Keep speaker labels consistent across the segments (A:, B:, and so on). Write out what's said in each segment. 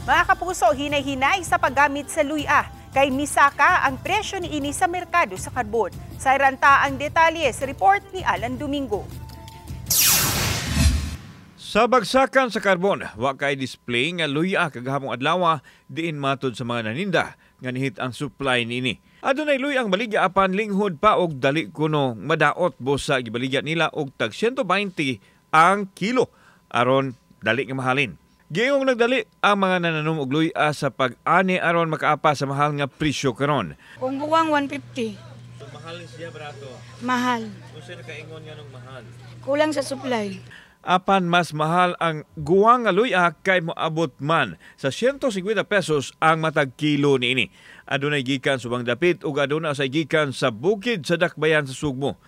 A: Mga kapuso, hinay-hinay sa paggamit sa luya. Kay misaka ang presyo ni ini sa merkado sa karbon. Sa iranta ang detalye sa report ni Alan Domingo.
B: Sa bagsakan sa karbon, wa kay display nga luya kagahapong adlaw diin matod sa mga naninda nga nihit ang supply niini. Adunay luya ang baligya apan linghod pa og dali kuno madaot busa gibaligya nila og tag 120 ang kilo aron dali nga mahalin. Giyong nagdali ang mga nananom og luya sa pag-ani aron makaapa sa mahal nga presyo karon.
C: Kung buwang 150.
B: So mahal siya barato.
C: Mahal.
B: Unsa na kaingon nga nung mahal?
C: Kulang sa supply.
B: Apan mas mahal ang guwang nga luya kay moabot man sa 150 pesos ang matag kilo niini. Adunay gikan subang dapit ug aduna sa gikan sa bukid sa dakbayan sa Sugbo.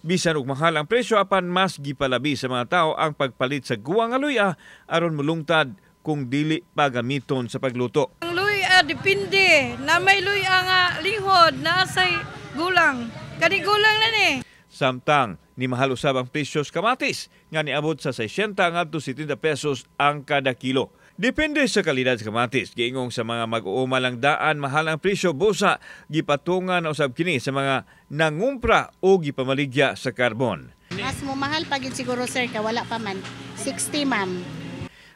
B: Bisan og mahal ang presyo apan mas gipalabi sa mga tao ang pagpalit sa guwang nga luya aron mulungtad kung dili pagamiton sa pagluto.
C: Ang luya depende na may luya nga linghod na say gulang. Kani gulang na ni.
B: Samtang ni mahal usab ang presyo sa kamatis nga niabot sa 60 ngadto 70 pesos ang kada kilo. Depende sa kalidad sa kamatis. Giingong sa mga mag-uumal ang daan, mahal ang presyo busa gipatungan na usab kini sa mga nangumpra o gipamaligya sa karbon.
D: Mas mo mahal pagid siguro sir ka wala pa man 60 ma'am.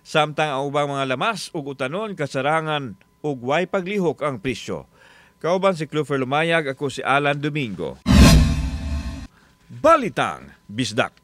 B: Samtang ang ubang mga lamas ug utanon kasarangan ug way paglihok ang presyo. Kauban si Clover Lumayag, ako si Alan Domingo. Balitang Bisdak.